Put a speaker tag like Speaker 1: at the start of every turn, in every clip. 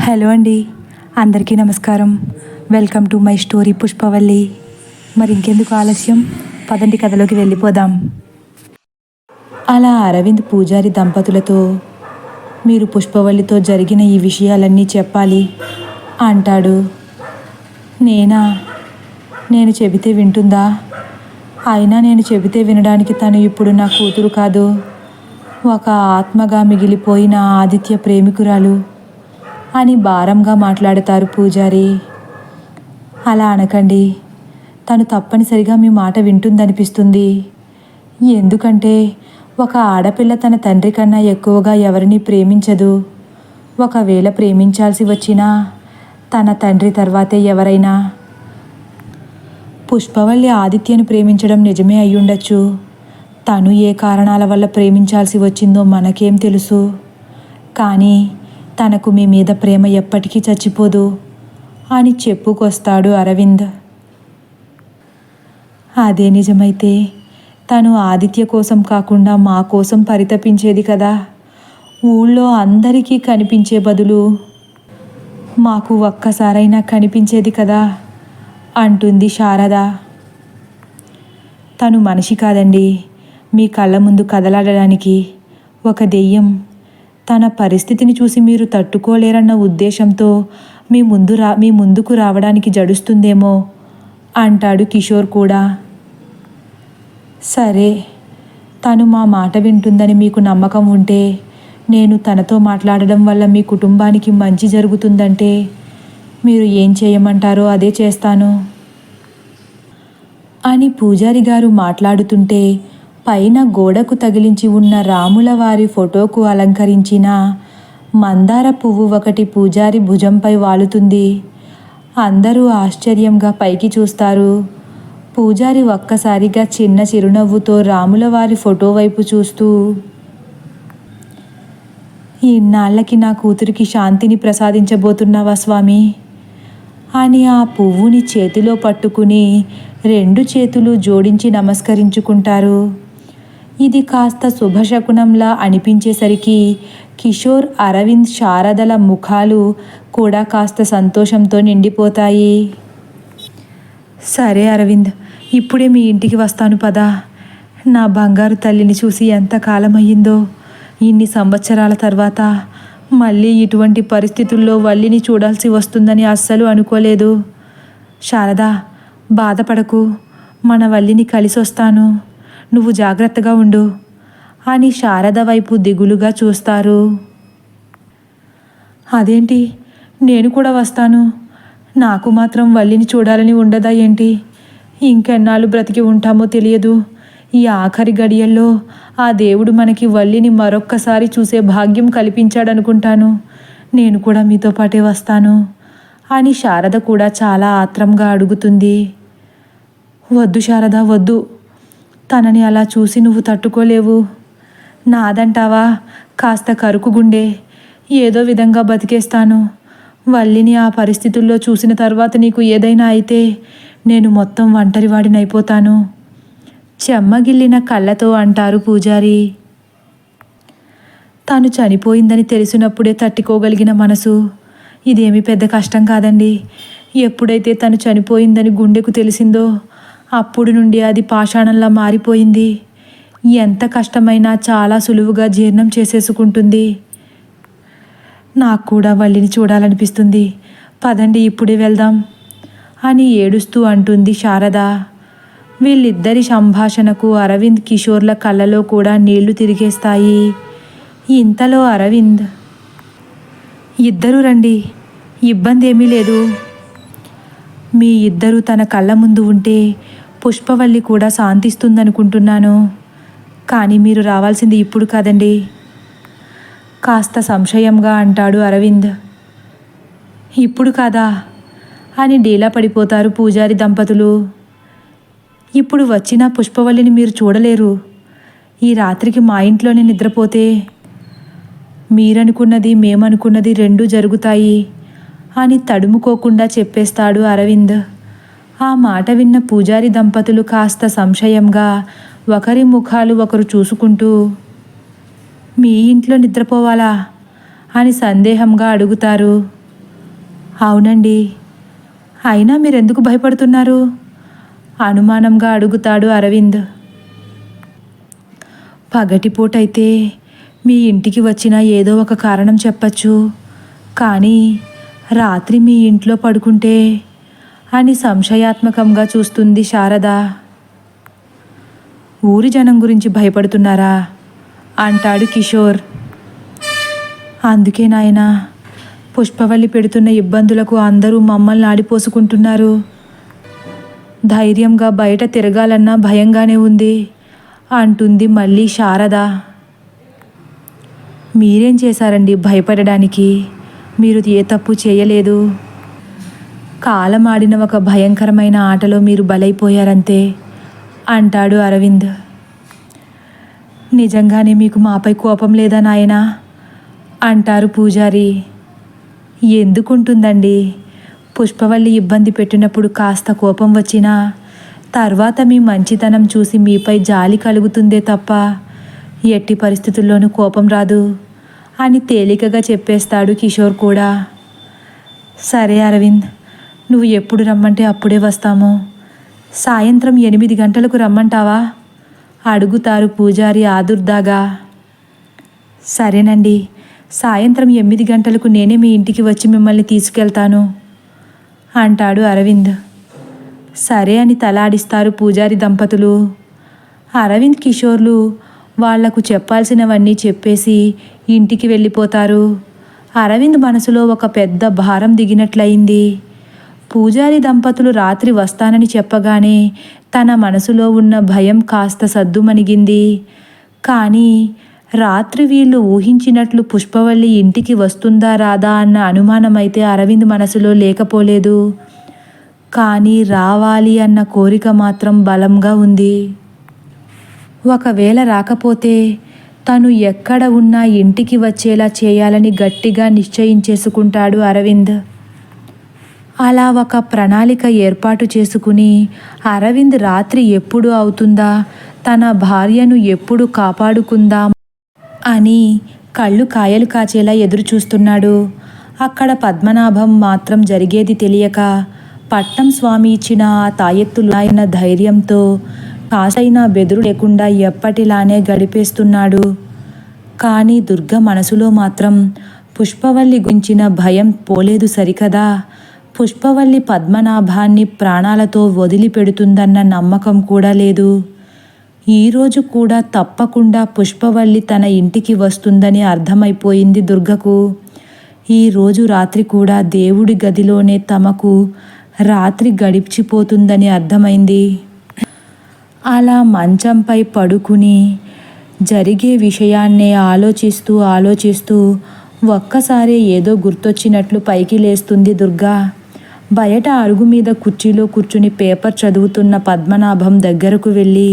Speaker 1: Hello అండి, అందరికీ నమస్కారం. Welcome to my story Pushpavalli. మరి ఇంకెందుకు ఆలస్యం, పదండి కథలోకి వెళ్ళిపోదాం. అలా అరవింద్ పూజారి దంపతులతో మీరు పుష్పవల్లితో జరిగిన ఈ విషయాలన్నీ చెప్పాలి అంటాడు. నేను చెబితే వింటుందా? అయినా నేను చెబితే వినడానికి తను ఇప్పుడు నా కూతురు కాదు, ఒక ఆత్మగా మిగిలిపోయిన ఆదిత్య ప్రేమికురాలు అని భారంగా మాట్లాడతారు పూజారి. అలా అనకండి, తను తప్పనిసరిగా మీ మాట వింటుందనిపిస్తుంది. ఎందుకంటే ఒక ఆడపిల్ల తన తండ్రి కన్నా ఎక్కువగా ఎవరిని ప్రేమించదు. ఒకవేళ ప్రేమించాల్సి వచ్చినా తన తండ్రి తర్వాతే ఎవరైనా. పుష్పవల్లి ఆదిత్యను ప్రేమించడం నిజమే అయ్యుండొచ్చు. తను ఏ కారణాల వల్ల ప్రేమించాల్సి వచ్చిందో మనకేం తెలుసు. కానీ తనకు మీ మీద ప్రేమ ఎప్పటికీ చచ్చిపోదు అని చెప్పుకొస్తాడు అరవింద్. అదే నిజమైతే తను ఆదిత్య కోసం కాకుండా మా కోసం పరితపించేది కదా. ఊళ్ళో అందరికీ కనిపించే బదులు మాకు ఒక్కసారైనా కనిపించేది కదా అంటుంది శారద. తను మనిషి కాదండి, మీ కళ్ళ ముందు కదలాడడానికి ఒక దెయ్యం. తన పరిస్థితిని చూసి మీరు తట్టుకోలేరన్న ఉద్దేశంతో మీ ముందుకు రావడానికి జడుస్తుందేమో అంటాడు కిషోర్ కూడా. సరే, తను మా మాట వింటుందని మీకు నమ్మకం ఉంటే, నేను తనతో మాట్లాడడం వల్ల మీ కుటుంబానికి మంచి జరుగుతుందంటే మీరు ఏం చేయమంటారో అదే చేస్తాను అని పూజారి గారు మాట్లాడుతుంటే పైన గోడకు తగిలించి ఉన్న రాముల వారి ఫోటోకు అలంకరించిన మందార పువ్వు ఒకటి పూజారి భుజంపై వాలుతుంది. అందరూ ఆశ్చర్యంగా పైకి చూస్తారు. పూజారి ఒక్కసారిగా చిన్న చిరునవ్వుతో రాముల వారి ఫోటో వైపు చూస్తూ, ఇన్నాళ్ళకి నా కూతురికి శాంతిని ప్రసాదించబోతున్నావా స్వామి అని ఆ పువ్వుని చేతిలో పట్టుకుని 2 చేతులు జోడించి నమస్కరించుకుంటారు. ఇది కాస్త శుభశకునంలా అనిపించేసరికి కిషోర్, అరవింద్, శారదల ముఖాలు కూడా కాస్త సంతోషంతో నిండిపోతాయి. సరే అరవింద్, ఇప్పుడే మీ ఇంటికి వస్తాను పదా. నా బంగారు తల్లిని చూసి ఎంత కాలమయ్యిందో. ఇన్ని సంవత్సరాల తర్వాత మళ్ళీ ఇటువంటి పరిస్థితుల్లో వల్లిని చూడాల్సి వస్తుందని అస్సలు అనుకోలేదు. శారదా, బాధపడకు, మన వల్లిని కలిసొస్తాను, నువ్వు జాగ్రత్తగా ఉండు అని శారద వైపు దిగులుగా చూస్తారు. అదేంటి, నేను కూడా వస్తాను, నాకు మాత్రం వల్లిని చూడాలని ఉండదా ఏంటి? ఇంకెన్నాళ్ళు బ్రతికి ఉంటామో తెలియదు. ఈ ఆఖరి గడియల్లో ఆ దేవుడు మనకి వల్లిని మరొక్కసారి చూసే భాగ్యం కల్పించాడనుకుంటాను. నేను కూడా మీతో పాటే వస్తాను అని శారద కూడా చాలా ఆత్రంగా అడుగుతుంది. వద్దు శారద, వద్దు. తనని అలా చూసి నువ్వు తట్టుకోలేవు. నాదంటావా, కాస్త కరుకు గుండె, ఏదో విధంగా బతికేస్తాను. వల్లిని ఆ పరిస్థితుల్లో చూసిన తర్వాత నీకు ఏదైనా అయితే నేను మొత్తం ఒంటరివాడినైపోతాను చెమ్మగిల్లిన కళ్ళతో అంటారు పూజారి. తను చనిపోయిందని తెలిసినప్పుడే తట్టుకోగలిగిన మనసు, ఇదేమీ పెద్ద కష్టం కాదండి. ఎప్పుడైతే తను చనిపోయిందని గుండెకు తెలిసిందో అప్పుడు నుండి అది పాషాణంలా మారిపోయింది. ఎంత కష్టమైనా చాలా సులువుగా జీర్ణం చేసేసుకుంటుంది. నాకు కూడా వల్లిని చూడాలనిపిస్తుంది, పదండి ఇప్పుడే వెళ్దాం అని ఏడుస్తూ అంటుంది శారద. వీళ్ళిద్దరి సంభాషణకు అరవింద్, కిషోర్ల కళ్ళలో కూడా నీళ్లు తిరిగేస్తాయి. ఇంతలో అరవింద్, ఇద్దరూ రండి, ఇబ్బంది ఏమీ లేదు. మీ ఇద్దరూ తన కళ్ళ ముందు ఉంటే పుష్పవల్లి కూడా శాంతిస్తుందనుకుంటున్నాను. కానీ మీరు రావాల్సింది ఇప్పుడు కాదండి కాస్త సంశయంగా అంటాడు అరవింద్. ఇప్పుడు కాదా అని డీలా పడిపోతారు పూజారి దంపతులు. ఇప్పుడు వచ్చిన పుష్పవల్లిని మీరు చూడలేరు. ఈ రాత్రికి మా ఇంట్లోనే నిద్రపోతే మీరనుకున్నది మేమనుకున్నది రెండూ జరుగుతాయి అని తడుముకోకుండా చెప్పేస్తాడు అరవింద్. ఆ మాట విన్న పూజారి దంపతులు కాస్త సంశయంగా ఒకరి ముఖాలు ఒకరు చూసుకుంటూ, మీ ఇంట్లో నిద్రపోవాలా అని సందేహంగా అడుగుతారు. అవునండి. అయినా మీరెందుకు భయపడుతున్నారు? అనుమానంగా అడుగుతాడు అరవింద్. పగటిపూటైతే మీ ఇంటికి వచ్చిన ఏదో ఒక కారణం చెప్పచ్చు, కానీ రాత్రి మీ ఇంట్లో పడుకుంటే అని సంశయాత్మకంగా చూస్తుంది శారద. ఊరి జనం గురించి భయపడుతున్నారా అంటాడు కిషోర్. అందుకే నాయనా, పుష్పవల్లి పెడుతున్న ఇబ్బందులకు అందరూ మమ్మల్ని ఆడిపోసుకుంటున్నారు. ధైర్యంగా బయట తిరగాలన్నా భయంగానే ఉంది అంటుంది మళ్ళీ శారద. మీరేం చేశారండి భయపడడానికి? మీరు ఏ తప్పు చేయలేదు. కాలం ఆడిన ఒక భయంకరమైన ఆటలో మీరు బలైపోయారంతే అంటాడు అరవింద్. నిజంగానే మీకు మాపై కోపం లేదా నాయనా అంటారు పూజారి. ఎందుకుంటుందండి? పుష్పవల్లి ఇబ్బంది పెట్టినప్పుడు కాస్త కోపం వచ్చినా తర్వాత మీ మంచితనం చూసి మీపై జాలి కలుగుతుందే తప్ప ఎట్టి పరిస్థితుల్లోనూ కోపం రాదు అని తేలికగా చెప్పేస్తాడు కిషోర్ కూడా. సరే అరవింద్, నువ్వు ఎప్పుడు రమ్మంటే అప్పుడే వస్తాము. సాయంత్రం 8 గంటలకు రమ్మంటావా అడుగుతారు పూజారి ఆదుర్దాగా. సరేనండి, సాయంత్రం 8 గంటలకు నేనే మీ ఇంటికి వచ్చి మిమ్మల్ని తీసుకెళ్తాను అంటాడు అరవింద్. సరే అని తలాడిస్తారు పూజారి దంపతులు. అరవింద్, కిషోర్లు వాళ్లకు చెప్పాల్సినవన్నీ చెప్పేసి ఇంటికి వెళ్ళిపోతారు. అరవింద్ మనసులో ఒక పెద్ద భారం దిగినట్లయింది. పూజారి దంపతులు రాత్రి వస్తానని చెప్పగానే తన మనసులో ఉన్న భయం కాస్త సద్దుమణిగింది. కానీ రాత్రి వీళ్ళు ఊహించినట్లు పుష్పవల్లి ఇంటికి వస్తుందా రాదా అన్న అనుమానమైతే అరవింద్ మనసులో లేకపోలేదు. కానీ రావాలి అన్న కోరిక మాత్రం బలంగా ఉంది. ఒకవేళ రాకపోతే తను ఎక్కడ ఉన్నా ఇంటికి వచ్చేలా చేయాలని గట్టిగా నిశ్చయించేసుకుంటాడు అరవింద్. అలా ఒక ప్రణాళిక ఏర్పాటు చేసుకుని అరవింద్ రాత్రి ఎప్పుడు అవుతుందా, తన భార్యను ఎప్పుడు కాపాడుకుందాం అని కళ్ళు కాయలు కాచేలా ఎదురు చూస్తున్నాడు. అక్కడ పద్మనాభం మాత్రం జరిగేది తెలియక పట్నం స్వామి ఇచ్చిన ఆ తాయెత్తులైన ధైర్యంతో కాసైనా బెదురు లేకుండా ఎప్పటిలానే గడిపేస్తున్నాడు. కానీ దుర్గ మనసులో మాత్రం పుష్పవల్లి గురించిన భయం పోలేదు సరికదా. పుష్పవల్లి పద్మనాభాన్ని ప్రాణాలతో వదిలిపెడుతుందన్న నమ్మకం కూడా లేదు. ఈరోజు కూడా తప్పకుండా పుష్పవల్లి తన ఇంటికి వస్తుందని అర్థమైపోయింది దుర్గకు. ఈరోజు రాత్రి కూడా దేవుడి గదిలోనే తమకు రాత్రి గడిచిపోతుందని అర్థమైంది. అలా మంచంపై పడుకుని జరిగే విషయాన్నే ఆలోచిస్తూ ఒక్కసారే ఏదో గుర్తొచ్చినట్లు పైకి లేస్తుంది దుర్గా. బయట అరుగు మీద కుర్చీలో కూర్చుని పేపర్ చదువుతున్న పద్మనాభం దగ్గరకు వెళ్ళి,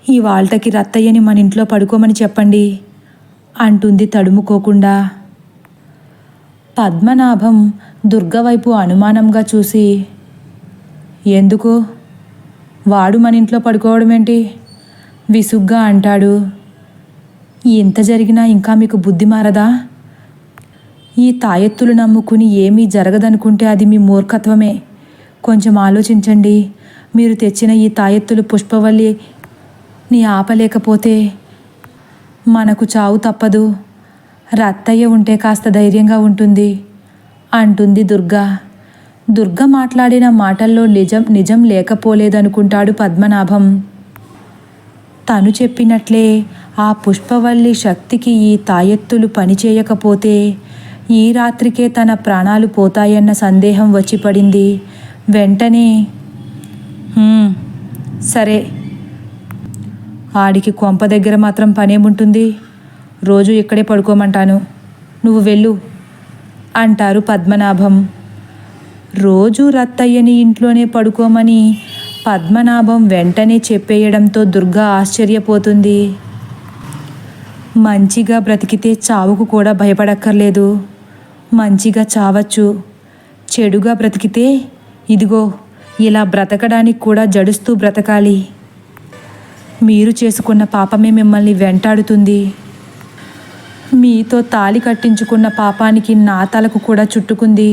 Speaker 1: ఇవాళ్టకి రత్తయ్యని మన ఇంట్లో పడుకోమని చెప్పండి అంటుంది తడుముకోకుండా. పద్మనాభం దుర్గ వైపు అనుమానంగా చూసి, ఎందుకు? వాడు మన ఇంట్లో పడుకోవడం ఏంటి విసుగ్గా అంటాడు. ఎంత జరిగినా ఇంకా మీకు బుద్ధి మారదా? ఈ తాయెత్తులు నమ్ముకుని ఏమీ జరగదనుకుంటే అది మీ మూర్ఖత్వమే. కొంచెం ఆలోచించండి. మీరు తెచ్చిన ఈ తాయెత్తులు పుష్పవల్లిని ఆపలేకపోతే మనకు చావు తప్పదు. రత్తయ్య ఉంటే కాస్త ధైర్యంగా ఉంటుంది అంటుంది దుర్గా. దుర్గ మాట్లాడిన మాటల్లో నిజం లేకపోలేదనుకుంటాడు పద్మనాభం. తను చెప్పినట్లే ఆ పుష్పవల్లి శక్తికి ఈ తాయెత్తులు పనిచేయకపోతే ఈ రాత్రికే తన ప్రాణాలు పోతాయన్న సందేహం వచ్చి పడింది. వెంటనే సరే, ఆడికి కొంప దగ్గర మాత్రం పనేముంటుంది, రోజు ఇక్కడే పడుకోమంటాను, నువ్వు వెళ్ళు అంటారు పద్మనాభం. రోజు రత్తయ్యని ఇంట్లోనే పడుకోమని పద్మనాభం వెంటనే చెప్పేయడంతో దుర్గా ఆశ్చర్యపోతుంది. మంచిగా బ్రతికితే చావుకు కూడా భయపడక్కర్లేదు. మంచిగా చావచ్చు. చెడుగా బ్రతికితే ఇదిగో ఇలా బ్రతకడానికి కూడా జడుస్తూ బ్రతకాలి. మీరు చేసుకున్న పాపమే మిమ్మల్ని వెంటాడుతుంది. మీతో తాళి కట్టించుకున్న పాపానికి నా తలకు కూడా చుట్టుకుంది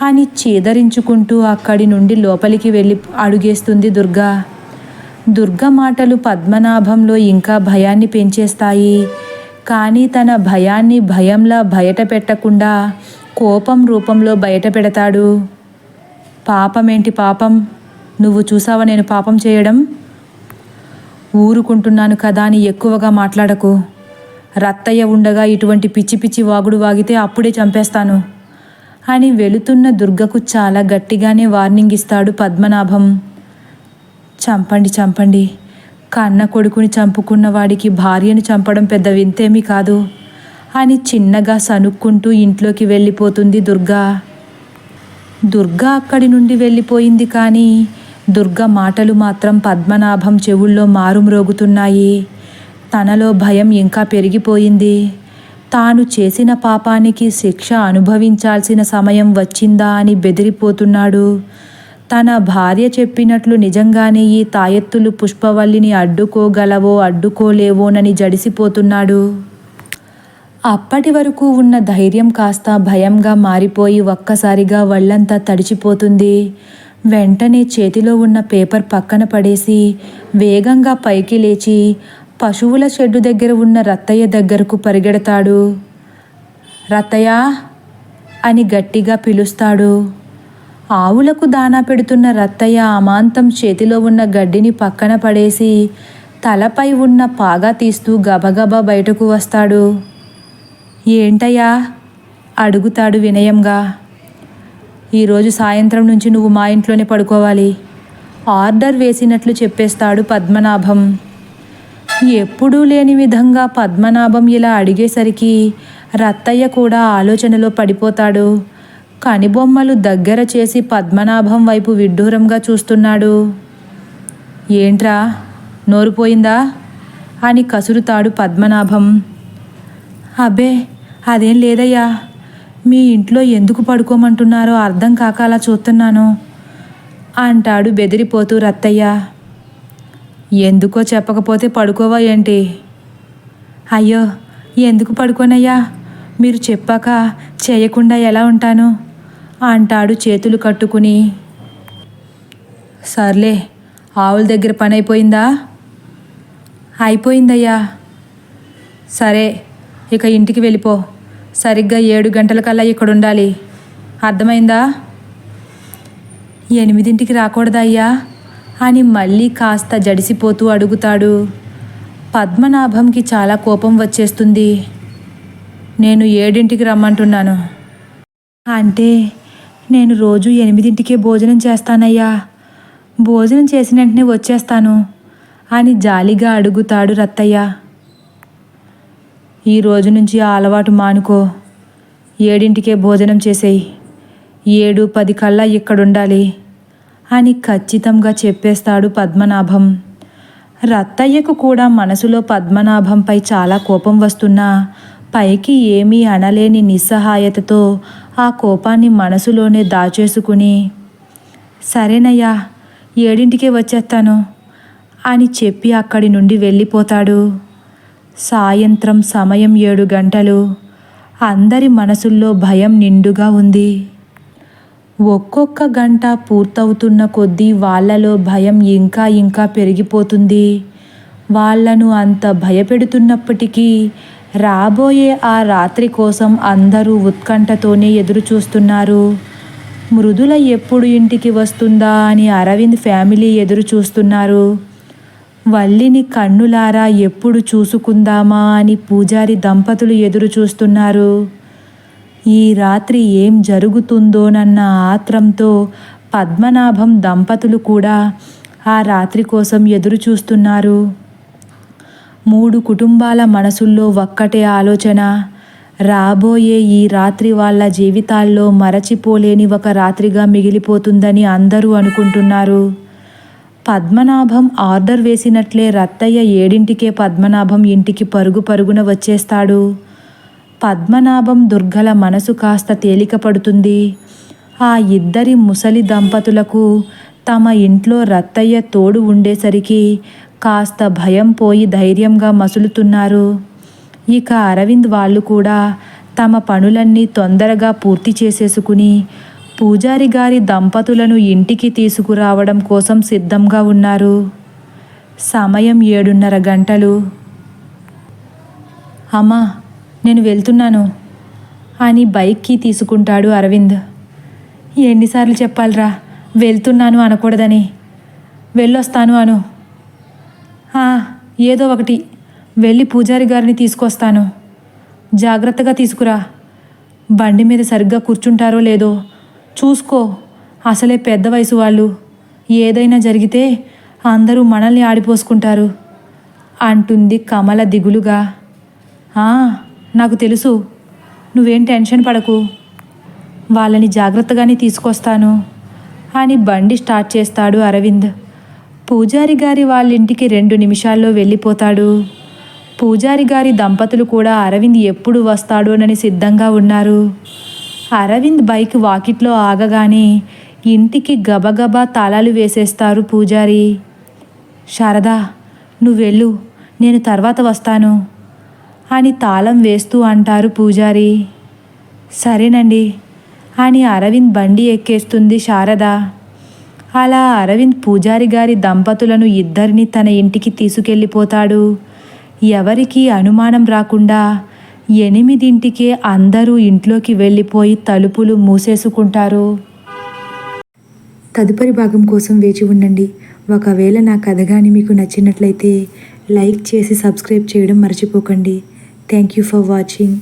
Speaker 1: అని చీదరించుకుంటూ అక్కడి నుండి లోపలికి వెళ్ళి అడుగేస్తుంది దుర్గా. దుర్గ మాటలు పద్మనాభంలో ఇంకా భయాన్ని పెంచేస్తాయి. కానీ తన భయాన్ని భయంలా బయట పెట్టకుండా కోపం రూపంలో బయట పెడతాడు. పాపమేంటి పాపం? నువ్వు చూసావా నేను పాపం చేయడం? ఊరుకుంటున్నాను కదా అని ఎక్కువగా మాట్లాడకు. రత్తయ్య ఉండగా ఇటువంటి పిచ్చి పిచ్చి వాగుడు వాగితే అప్పుడే చంపేస్తాను అని వెళుతున్న దుర్గకు చాలా గట్టిగానే వార్నింగ్ ఇస్తాడు పద్మనాభం. చంపండి చంపండి, కన్న కొడుకుని చంపుకున్న వాడికి భార్యను చంపడం పెద్ద వింతేమీ కాదు అని చిన్నగా సనుక్కుంటూ ఇంట్లోకి వెళ్ళిపోతుంది దుర్గా. దుర్గా అక్కడి నుండి వెళ్ళిపోయింది. కానీ దుర్గ మాటలు మాత్రం పద్మనాభం చెవుల్లో మారుమ్రోగుతున్నాయి. తనలో భయం ఇంకా పెరిగిపోయింది. తాను చేసిన పాపానికి శిక్ష అనుభవించాల్సిన సమయం వచ్చిందా అని బెదిరిపోతున్నాడు. తన భార్య చెప్పినట్లు నిజంగానే ఈ తాయెత్తులు పుష్పవల్లిని అడ్డుకోగలవో అడ్డుకోలేవోనని జడిసిపోతున్నాడు. అప్పటి వరకు ఉన్న ధైర్యం కాస్త భయంగా మారిపోయి ఒక్కసారిగా వళ్ళంతా తడిచిపోతుంది. వెంటనే చేతిలో ఉన్న పేపర్ పక్కన పడేసి వేగంగా పైకి లేచి పశువుల షెడ్డు దగ్గర ఉన్న రత్తయ్య దగ్గరకు పరిగెడతాడు. రత్తయ్య అని గట్టిగా పిలుస్తాడు. ఆవులకు దానా పెడుతున్న రత్తయ్య అమాంతం చేతిలో ఉన్న గడ్డిని పక్కన పడేసి తలపై ఉన్న పాగా తీస్తూ గబగబా బయటకు వస్తాడు. ఏంటయ్యా అడుగుతాడు వినయంగా. ఈరోజు సాయంత్రం నుంచి నువ్వు మా ఇంట్లోనే పడుకోవాలి, ఆర్డర్ వేసినట్లు చెప్పేస్తాడు పద్మనాభం. ఎప్పుడూ లేని విధంగా పద్మనాభం ఇలా అడిగేసరికి రత్తయ్య కూడా ఆలోచనలో పడిపోతాడు. కనిబొమ్మలు దగ్గర చేసి పద్మనాభం వైపు విడ్డూరంగా చూస్తున్నాడు. ఏంట్రా నోరుపోయిందా అని కసురుతాడు పద్మనాభం. అబ్బే అదేం లేదయ్యా, మీ ఇంట్లో ఎందుకు పడుకోమంటున్నారో అర్థం కాక అలా చూస్తున్నాను అంటాడు బెదిరిపోతూ రత్తయ్య. ఎందుకో చెప్పకపోతే పడుకోవా ఏంటి? అయ్యో ఎందుకు పడుకోనయ్యా, మీరు చెప్పాక చేయకుండా ఎలా ఉంటాను అంటాడు చేతులు కట్టుకుని. సర్లే, ఆవుల దగ్గర పని అయిపోయిందా? అయిపోయిందయ్యా. సరే, ఇక ఇంటికి వెళ్ళిపో. సరిగ్గా 7 గంటలకల్లా ఇక్కడ ఉండాలి, అర్థమైందా? 8ంటికి రాకూడదా అయ్యా అని మళ్ళీ కాస్త జడిసిపోతూ అడుగుతాడు. పద్మనాభంకి చాలా కోపం వచ్చేస్తుంది. నేను 7ంటికి రమ్మంటున్నాను. అంటే నేను రోజు 8ంటికే భోజనం చేస్తానయ్యా, భోజనం చేసిన వెంటనే వచ్చేస్తాను అని జాలిగా అడుగుతాడు రత్తయ్య. ఈ రోజు నుంచి ఆ అలవాటు మానుకో, 7ంటికే భోజనం చేసేయి, 7:10 కల్లా ఇక్కడుండాలి అని ఖచ్చితంగా చెప్పేస్తాడు పద్మనాభం. రత్తయ్యకు కూడా మనసులో పద్మనాభంపై చాలా కోపం వస్తున్నా పైకి ఏమీ అనలేని నిస్సహాయతతో ఆ కోపాన్ని మనసులోనే దాచేసుకుని, సరేనయ్యా 7ంటికే వచ్చేస్తాను అని చెప్పి అక్కడి నుండి వెళ్ళిపోతాడు. సాయంత్రం సమయం 7 గంటలు. అందరి మనసుల్లో భయం నిండుగా ఉంది. ఒక్కొక్క గంట పూర్తవుతున్న కొద్దీ వాళ్ళలో భయం ఇంకా ఇంకా పెరిగిపోతుంది. వాళ్ళను అంత భయపెడుతున్నప్పటికీ రాబోయే ఆ రాత్రి కోసం అందరూ ఉత్కంఠతోనే ఎదురు చూస్తున్నారు. మృదుల ఎప్పుడు ఇంటికి వస్తుందా అని అరవింద్ ఫ్యామిలీ ఎదురు చూస్తున్నారు. వల్లిని కన్నులారా ఎప్పుడు చూసుకుందామా అని పూజారి దంపతులు ఎదురు చూస్తున్నారు. ఈ రాత్రి ఏం జరుగుతుందోనన్న ఆత్రంతో పద్మనాభం దంపతులు కూడా ఆ రాత్రి కోసం ఎదురు చూస్తున్నారు. 3 కుటుంబాల మనసుల్లో ఒక్కటే ఆలోచన, రాబోయే ఈ రాత్రి వాళ్ళ జీవితాల్లో మరచిపోలేని ఒక రాత్రిగా మిగిలిపోతుందని అందరూ అనుకుంటున్నారు. పద్మనాభం ఆర్డర్ వేసినట్లే రత్తయ్య 7ంటికే పద్మనాభం ఇంటికి పరుగు పరుగున వచ్చేస్తాడు. పద్మనాభం దుర్గల మనసు కాస్త తేలిక పడుతుంది. ఆ ఇద్దరి ముసలి దంపతులకు తమ ఇంట్లో రత్తయ్య తోడు ఉండేసరికి కాస్త భయం పోయి ధైర్యంగా మసులుతున్నారు. ఇక అరవింద్ వాళ్ళు కూడా తమ పనులన్నీ తొందరగా పూర్తి చేసేసుకుని పూజారి గారి దంపతులను ఇంటికి తీసుకురావడం కోసం సిద్ధంగా ఉన్నారు. సమయం 7:30 గంటలు. అమ్మా, నేను వెళ్తున్నాను అని బైక్కి తీసుకుంటాడు అరవింద్. ఎన్నిసార్లు చెప్పాలిరా వెళ్తున్నాను అనకూడదని? వెళ్ళొస్తాను అను. ఏదో ఒకటి, వెళ్ళి పూజారి గారిని తీసుకొస్తాను. జాగ్రత్తగా తీసుకురా. బండి మీద సరిగ్గా కూర్చుంటారో లేదో చూసుకో. అసలే పెద్ద వయసు వాళ్ళు, ఏదైనా జరిగితే అందరూ మనల్ని ఆడిపోసుకుంటారు అంటుంది కమల దిగులుగా. నాకు తెలుసు, నువ్వేం టెన్షన్ పడకు, వాళ్ళని జాగ్రత్తగానే తీసుకొస్తాను అని బండి స్టార్ట్ చేస్తాడు అరవింద్. పూజారి గారి వాళ్ళింటికి 2 నిమిషాల్లో వెళ్ళిపోతాడు. పూజారి గారి దంపతులు కూడా అరవింద్ ఎప్పుడు వస్తాడోనని సిద్ధంగా ఉన్నారు. అరవింద్ బైక్ వాకిట్లో ఆగగానే ఇంటికి గబగబా తాళాలు వేసేస్తారు పూజారి. శారదా, నువ్వెళ్ళు, నేను తర్వాత వస్తాను అని తాళం వేస్తూ అంటారు పూజారి. సరేనండి అని అరవింద్ బండి ఎక్కేస్తుంది శారద. అలా అరవింద్ పూజారి గారి దంపతులను ఇద్దరిని తన ఇంటికి తీసుకెళ్ళిపోతాడు. ఎవరికీ అనుమానం రాకుండా 8ంటికే అందరూ ఇంట్లోకి వెళ్ళిపోయి తలుపులు మూసేసుకుంటారు. తదుపరి భాగం కోసం వేచి ఉండండి. ఒకవేళ నా కథ కానీ మీకు నచ్చినట్లయితే లైక్ చేసి సబ్స్క్రైబ్ చేయడం మర్చిపోకండి. Thank you for watching.